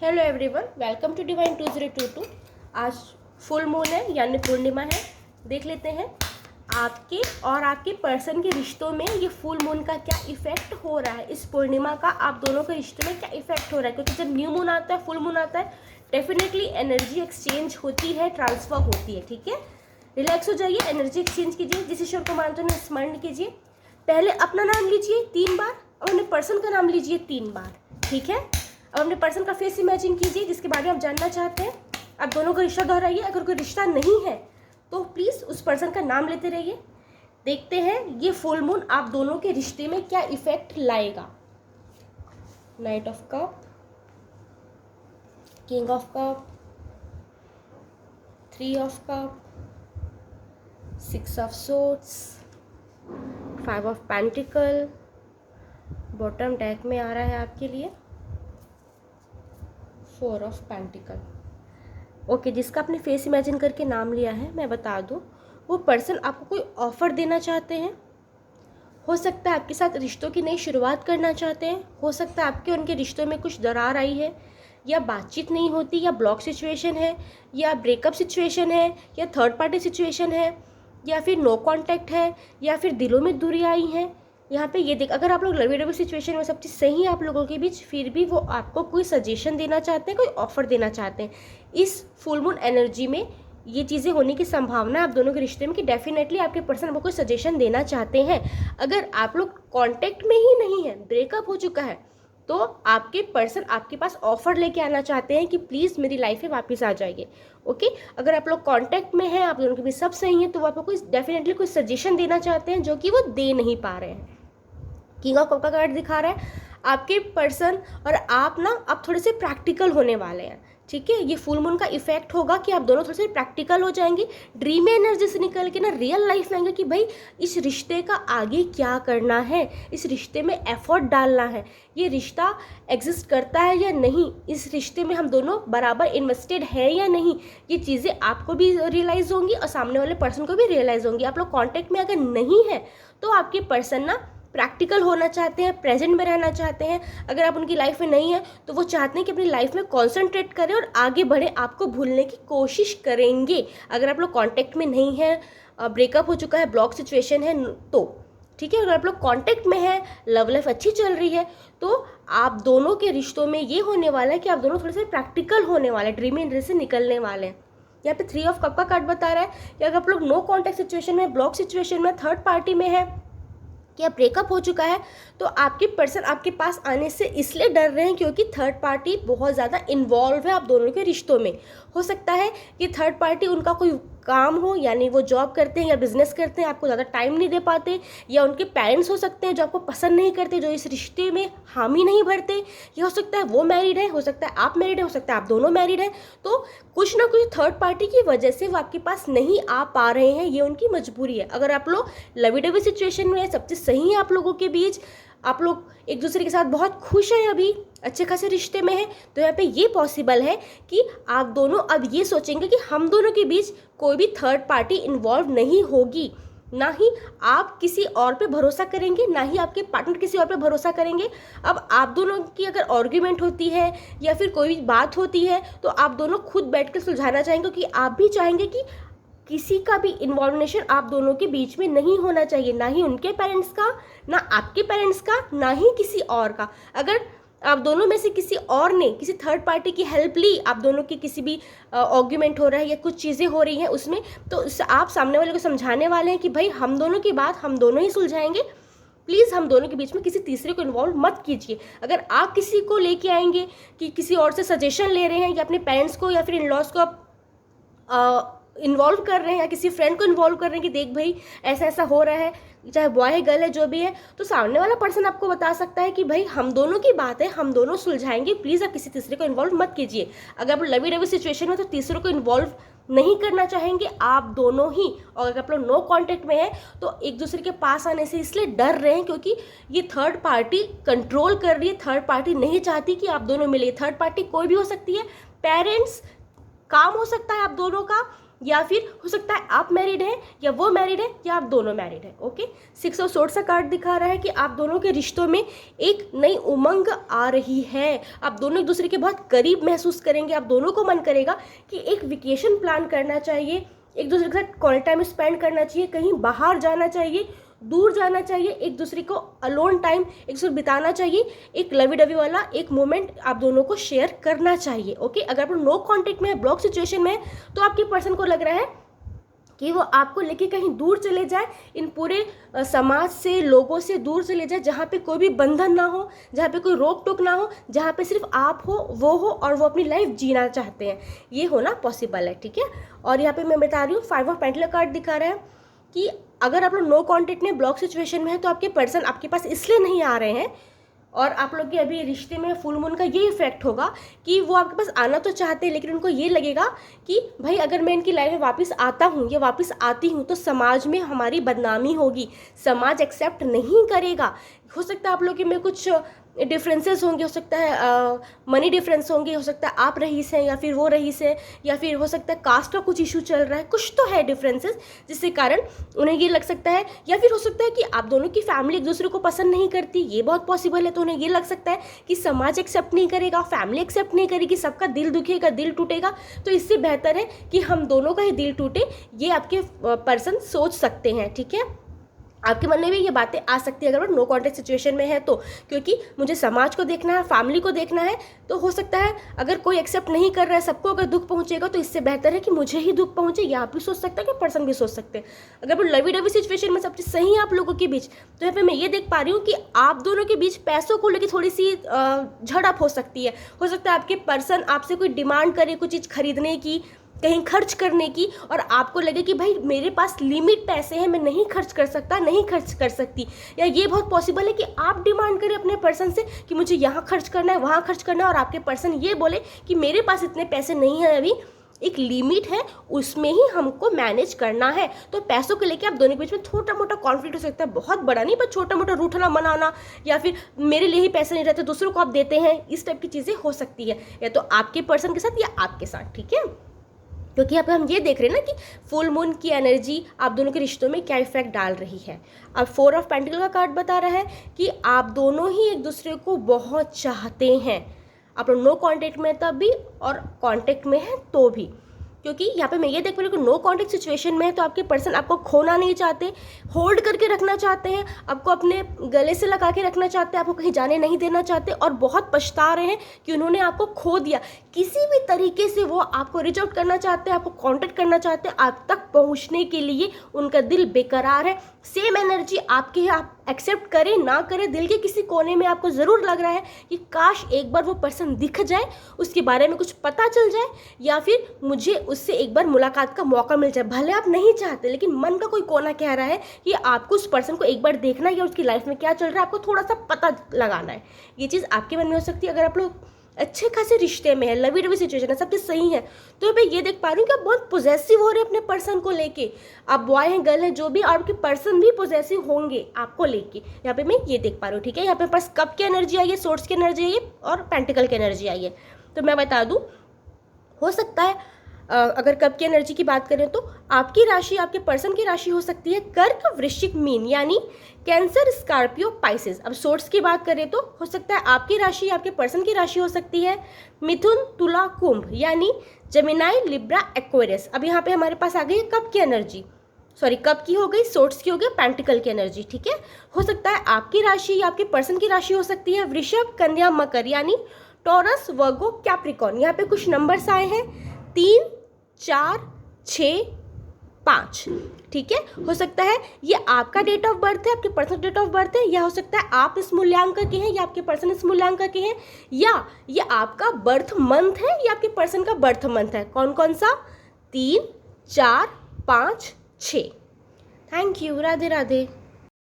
Hello everyone, welcome to Divine 2022। आज full moon है यानी पूर्णिमा है। देख लेते हैं आपके और आपके पर्सन के रिश्तों में ये फुल मून का क्या इफेक्ट हो रहा है। इस पूर्णिमा का आप दोनों के रिश्तों में क्या इफेक्ट हो रहा है, क्योंकि जब न्यू मून आता है, फुल मून आता है, डेफिनेटली एनर्जी एक्सचेंज होती है, ट्रांसफर होती है। ठीक है, रिलैक्स हो जाइए, एनर्जी एक्सचेंज कीजिए। जिस ईश्वर को मानते हैं स्मरण कीजिए। पहले अपना नाम लीजिए 3 बार और अपने पर्सन का नाम लीजिए 3 बार। ठीक है, अब अपने पर्सन का फेस इमेजिन कीजिए जिसके बारे में आप जानना चाहते हैं। आप दोनों का रिश्ता दोहराइए। अगर कोई रिश्ता नहीं है तो प्लीज़ उस पर्सन का नाम लेते रहिए। देखते हैं ये फुल मून आप दोनों के रिश्ते में क्या इफेक्ट लाएगा। Night of cup, king of cup, 3 of cup, 6 of swords, 5 of pentacle. Bottom deck में आ रहा है आपके लिए 4 ऑफ पेंटिकल। ओके, जिसका आपने फेस इमेजिन करके नाम लिया है, मैं बता दूं, वो पर्सन आपको कोई ऑफ़र देना चाहते हैं। हो सकता है आपके साथ रिश्तों की नई शुरुआत करना चाहते हैं। हो सकता है आपके उनके रिश्तों में कुछ दरार आई है, या बातचीत नहीं होती, या ब्लॉक सिचुएशन है, या ब्रेकअप सिचुएशन है, या थर्ड पार्टी सिचुएशन है, या फिर नो कांटेक्ट है, या फिर दिलों में दूरी आई है। यहाँ पे ये देख, अगर आप लोग लवी डबी सिचुएशन में सब चीज़ सही है आप लोगों के बीच, फिर भी वो आपको कोई सजेशन देना चाहते हैं, कोई ऑफर देना चाहते हैं। इस फुल मून एनर्जी में ये चीज़ें होने की संभावना है आप दोनों के रिश्ते में कि डेफिनेटली आपके पर्सन आपको कोई सजेशन देना चाहते हैं। अगर आप लोग कांटेक्ट में ही नहीं है, ब्रेकअप हो चुका है, तो आपके पर्सन आपके पास ऑफर लेके आना चाहते हैं कि प्लीज़ मेरी लाइफ में वापस आ जाइए। ओके, अगर आप लोग कांटेक्ट में हैं, आप दोनों के बीच सब सही है, तो वो आपको कोई डेफिनेटली कोई सजेशन देना चाहते हैं जो कि वो दे नहीं पा रहे हैं। किंग ऑफ कप का कार्ड दिखा रहा है आपके पर्सन और आप ना अब थोड़े से प्रैक्टिकल होने वाले हैं। ठीक है, ये फुल मून का इफेक्ट होगा कि आप दोनों थोड़े से प्रैक्टिकल हो जाएंगे, ड्रीम एनर्जी से निकल के ना रियल लाइफ में आएंगे कि भाई इस रिश्ते का आगे क्या करना है, इस रिश्ते में एफर्ट डालना है, ये रिश्ता एग्जिस्ट करता है या नहीं, इस रिश्ते में हम दोनों बराबर इन्वेस्टेड है या नहीं। ये चीज़ें आपको भी रियलाइज़ होंगी और सामने वाले पर्सन को भी रियलाइज़ होंगी। आप लोग कॉन्टेक्ट में अगर नहीं है तो आपके पर्सन ना प्रैक्टिकल होना चाहते हैं, प्रेजेंट में रहना चाहते हैं। अगर आप उनकी लाइफ में नहीं है तो वो चाहते हैं कि अपनी लाइफ में कॉन्सेंट्रेट करें और आगे बढ़े, आपको भूलने की कोशिश करेंगे। अगर आप लोग कांटेक्ट में नहीं है, ब्रेकअप हो चुका है, ब्लॉक सिचुएशन है, तो ठीक है। अगर आप लोग कांटेक्ट में है, लव लाइफ अच्छी चल रही है, तो आप दोनों के रिश्तों में ये होने वाला है कि आप दोनों थोड़े से प्रैक्टिकल होने वाले हैं, ड्रीम एनर्जी से निकलने वाले हैं। यहाँ पे 3 ऑफ कप का कार्ड बता रहा है कि अगर आप लोग नो कॉन्टेक्ट सिचुएशन में, ब्लॉक सिचुएशन में, थर्ड पार्टी में है, क्या ब्रेकअप हो चुका है, तो आपके पर्सन आपके पास आने से इसलिए डर रहे हैं क्योंकि थर्ड पार्टी बहुत ज़्यादा इन्वॉल्व है आप दोनों के रिश्तों में। हो सकता है कि थर्ड पार्टी उनका कोई काम हो, यानी वो जॉब करते हैं या बिजनेस करते हैं, आपको ज़्यादा टाइम नहीं दे पाते, या उनके पेरेंट्स हो सकते हैं जो आपको पसंद नहीं करते, जो इस रिश्ते में हामी नहीं भरते। या हो सकता है वो मैरिड है, हो सकता है आप मैरिड है, हो सकता है आप दोनों मैरिड हैं। तो कुछ ना कुछ थर्ड पार्टी की वजह से वो आपके पास नहीं आ पा रहे हैं, ये उनकी मजबूरी है। अगर आप लोग लवी डवी सिचुएशन में सब चीज़ सही है आप लोगों के बीच, आप लोग एक दूसरे के साथ बहुत खुश हैं, अभी अच्छे खासे रिश्ते में हैं, तो यहाँ पे ये पॉसिबल है कि आप दोनों अब ये सोचेंगे कि हम दोनों के बीच कोई भी थर्ड पार्टी इन्वॉल्व नहीं होगी। ना ही आप किसी और पे भरोसा करेंगे, ना ही आपके पार्टनर किसी और पे भरोसा करेंगे। अब आप दोनों की अगर आर्ग्यूमेंट होती है या फिर कोई भी बात होती है तो आप दोनों खुद बैठ कर सुलझाना चाहेंगे, क्योंकि आप भी चाहेंगे कि किसी का भी इन्वॉल्वेशन आप दोनों के बीच में नहीं होना चाहिए, ना ही उनके पेरेंट्स का, ना आपके पेरेंट्स का, ना ही किसी और का। अगर आप दोनों में से किसी और ने किसी थर्ड पार्टी की हेल्प ली, आप दोनों की किसी भी आर्ग्यूमेंट हो रहा है या कुछ चीज़ें हो रही हैं उसमें, तो आप सामने वाले को समझाने वाले हैं कि भाई हम दोनों की बात हम दोनों ही सुलझाएंगे, प्लीज़ हम दोनों के बीच में किसी तीसरे को इन्वॉल्व मत कीजिए। अगर आप किसी को लेके आएंगे कि किसी और से सजेशन ले रहे हैं, या अपने पेरेंट्स को या फिर इन लॉज को आप इन्वॉल्व कर रहे हैं, या किसी फ्रेंड को इन्वॉल्व कर रहे हैं कि देख भाई ऐसा ऐसा हो रहा है, चाहे बॉय है गर्ल है जो भी है, तो सामने वाला पर्सन आपको बता सकता है कि भाई हम दोनों की बात है, हम दोनों सुलझाएंगे, प्लीज़ आप किसी तीसरे को इन्वॉल्व मत कीजिए। अगर आप लवी डवी सिचुएशन में तो तीसरे को इन्वॉल्व नहीं करना चाहेंगे आप दोनों ही। और अगर आप लोग नो कॉन्टेक्ट में है तो एक दूसरे के पास आने से इसलिए डर रहे हैं क्योंकि ये थर्ड पार्टी कंट्रोल कर रही है, थर्ड पार्टी नहीं चाहती कि आप दोनों मिले। थर्ड पार्टी कोई भी हो सकती है, पेरेंट्स, काम हो सकता है आप दोनों का, या फिर हो सकता है आप मैरिड हैं या वो मैरिड है या आप दोनों मैरिड हैं। ओके, 6 ऑफ सोर्ड्स का कार्ड दिखा रहा है कि आप दोनों के रिश्तों में एक नई उमंग आ रही है, आप दोनों एक दूसरे के बहुत करीब महसूस करेंगे, आप दोनों को मन करेगा कि एक वेकेशन प्लान करना चाहिए, एक दूसरे के साथ क्वालिटी टाइम स्पेंड करना चाहिए, कहीं बाहर जाना चाहिए, दूर जाना चाहिए, एक दूसरे को अलोन टाइम एक दूसरे बिताना चाहिए, एक लवी डवी वाला एक मोमेंट आप दोनों को शेयर करना चाहिए। ओके, अगर आप नो कांटेक्ट में है, ब्लॉक सिचुएशन में है, तो आपके पर्सन को लग रहा है कि वो आपको लेके कहीं दूर चले जाए, इन पूरे समाज से, लोगों से दूर चले जाए, जहाँ पे कोई भी बंधन ना हो, जहाँ पे कोई रोक टोक ना हो, जहाँ पे सिर्फ आप हो, वो हो, और वो अपनी लाइफ जीना चाहते हैं। ये होना पॉसिबल है, ठीक है। और यहाँ पे मैं बता रही हूँ 5 ऑफ पेंटल कार्ड दिखा रहा है कि अगर आप लोग नो कांटेक्ट में, ब्लॉक सिचुएशन में है, तो आपके पर्सन आपके पास इसलिए नहीं आ रहे हैं, और आप लोग के अभी रिश्ते में फुल मून का ये इफेक्ट होगा कि वो आपके पास आना तो चाहते हैं, लेकिन उनको ये लगेगा कि भाई अगर मैं इनकी लाइफ में वापस आता हूँ या वापस आती हूँ तो समाज में हमारी बदनामी होगी, समाज एक्सेप्ट नहीं करेगा। हो सकता है आप लोग में कुछ डिफरेंसेस होंगे, हो सकता है मनी डिफरेंस होंगे, हो सकता है आप रईस हैं या फिर वो रईस है, या फिर हो सकता है कास्ट का कुछ इशू चल रहा है, कुछ तो है डिफरेंसेस जिसके कारण उन्हें ये लग सकता है, या फिर हो सकता है कि आप दोनों की फैमिली एक दूसरे को पसंद नहीं करती, ये बहुत पॉसिबल है। तो उन्हें ये लग सकता है कि समाज एक्सेप्ट नहीं करेगा, फैमिली एक्सेप्ट नहीं करेगी, सबका दिल दुखेगा, दिल टूटेगा, तो इससे बेहतर है कि हम दोनों का ही दिल टूटे, ये आपके पर्सन सोच सकते हैं, ठीक है। आपके मन में भी ये बातें आ सकती है अगर वो नो कॉन्टेक्ट सिचुएशन में है तो, क्योंकि मुझे समाज को देखना है, फैमिली को देखना है, तो हो सकता है अगर कोई एक्सेप्ट नहीं कर रहा है, सबको अगर दुख पहुंचेगा तो इससे बेहतर है कि मुझे ही दुख पहुंचे। ये आप भी सोच सकते हैं कि पर्सन भी सोच सकते हैं। अगर वो लवी डवी सिचुएशन में सब चीज़ सही है आप लोगों के बीच, तो यहाँ पे मैं ये देख पा रही हूँ कि आप दोनों के बीच पैसों को लेकर थोड़ी सी झड़प हो सकती है। हो सकता है आपके पर्सन आपसे कोई डिमांड करे कुछ चीज़ खरीदने की, कहीं खर्च करने की, और आपको लगे कि भाई मेरे पास लिमिट पैसे हैं, मैं नहीं खर्च कर सकता, नहीं खर्च कर सकती। या ये बहुत पॉसिबल है कि आप डिमांड करें अपने पर्सन से कि मुझे यहाँ खर्च करना है, वहाँ खर्च करना है, और आपके पर्सन ये बोले कि मेरे पास इतने पैसे नहीं हैं, अभी एक लिमिट है, उसमें ही हमको मैनेज करना है। तो पैसों को लेके आप दोनों के बीच में छोटा मोटा कॉन्फ्लिक्ट हो सकता है, बहुत बड़ा नहीं, पर छोटा मोटा रूठना मनाना, या फिर मेरे लिए ही पैसे नहीं रहते दूसरों को आप देते हैं, इस टाइप की चीज़ें हो सकती है, या तो आपके पर्सन के साथ या आपके साथ, ठीक है। क्योंकि यहाँ पे हम ये देख रहे हैं ना कि फुल मून की एनर्जी आप दोनों के रिश्तों में क्या इफेक्ट डाल रही है। अब 4 ऑफ पेंटिकल का कार्ड बता रहा है कि आप दोनों ही एक दूसरे को बहुत चाहते हैं, आप लोग नो कांटेक्ट में तब भी और कांटेक्ट में है तो भी, क्योंकि यहाँ पे मैं ये देख पा रही हूँ कि नो कांटेक्ट सिचुएशन में है तो आपके पर्सन आपको खोना नहीं चाहते, होल्ड करके रखना चाहते हैं, आपको अपने गले से लगा के रखना चाहते हैं, आपको कहीं जाने नहीं देना चाहते, और बहुत पछता रहे हैं कि उन्होंने आपको खो दिया। किसी भी तरीके से वो आपको रीच आउट करना चाहते हैं, आपको कांटेक्ट करना चाहते हैं, आप तक पहुँचने के लिए उनका दिल बेकरार है। सेम एनर्जी आपके है, आप एक्सेप्ट करें ना करें, दिल के किसी कोने में आपको ज़रूर लग रहा है कि काश एक बार वो पर्सन दिख जाए, उसके बारे में कुछ पता चल जाए, या फिर मुझे उससे एक बार मुलाकात का मौका मिल जाए। भले आप नहीं चाहते, लेकिन मन का कोई कोना कह रहा है कि आपको उस पर्सन को एक बार देखना है, या उसकी लाइफ में क्या चल रहा है आपको थोड़ा सा पता लगाना है। ये चीज़ आपके मन में हो सकती है। अगर आप लोग अच्छे खासे रिश्ते में है, लवी डवी सिचुएशन है, सब चीज़ सही है, तो मैं ये देख पा रही हूँ कि आप बहुत पॉजेसिव हो रहे हैं अपने पर्सन को लेके। आप बॉय हैं, गर्ल हैं, जो भी, आपके पर्सन भी पॉजेसिव होंगे आपको लेके, यहाँ पे मैं ये देख पा रही हूँ, ठीक है। यहाँ पे पास कप की एनर्जी आई है, सोर्स की एनर्जी आई है, और पेंटिकल की एनर्जी आई है। तो मैं बता दूँ, हो सकता है अगर कब की एनर्जी की बात करें तो आपकी राशि, आपके पर्सन की राशि हो सकती है कर्क, वृश्चिक, मीन, यानी कैंसर, स्कॉर्पियो, पाइसेस। अब सोर्स की बात करें तो हो सकता है आपकी राशि, आपके पर्सन की राशि हो सकती है मिथुन, तुला, कुंभ, यानी जेमिनाई, लिब्रा, एक्वेरियस। अब यहाँ पे हमारे पास आ गई है कब की एनर्जी, सॉरी कब की हो गई, सोर्स की हो गई, पेंटिकल की एनर्जी, ठीक है। हो सकता है आपकी राशि या आपके पर्सन की राशि हो सकती है वृषभ, कन्या, मकर, यानी टॉरस, वर्गो, कैप्रिकॉर्न। यहाँ पे कुछ नंबर्स आए हैं 3, 4, 6, 5, ठीक है। हो सकता है ये आपका डेट ऑफ बर्थ है, आपके पर्सन डेट ऑफ बर्थ है, या हो सकता है आप इस मूल्यांक के हैं या आपके पर्सन इस मूल्यांक के हैं, या ये आपका बर्थ मंथ है या आपके पर्सन का बर्थ मंथ है। कौन कौन सा? 3, 4, 5, 6। Thank you. राधे राधे।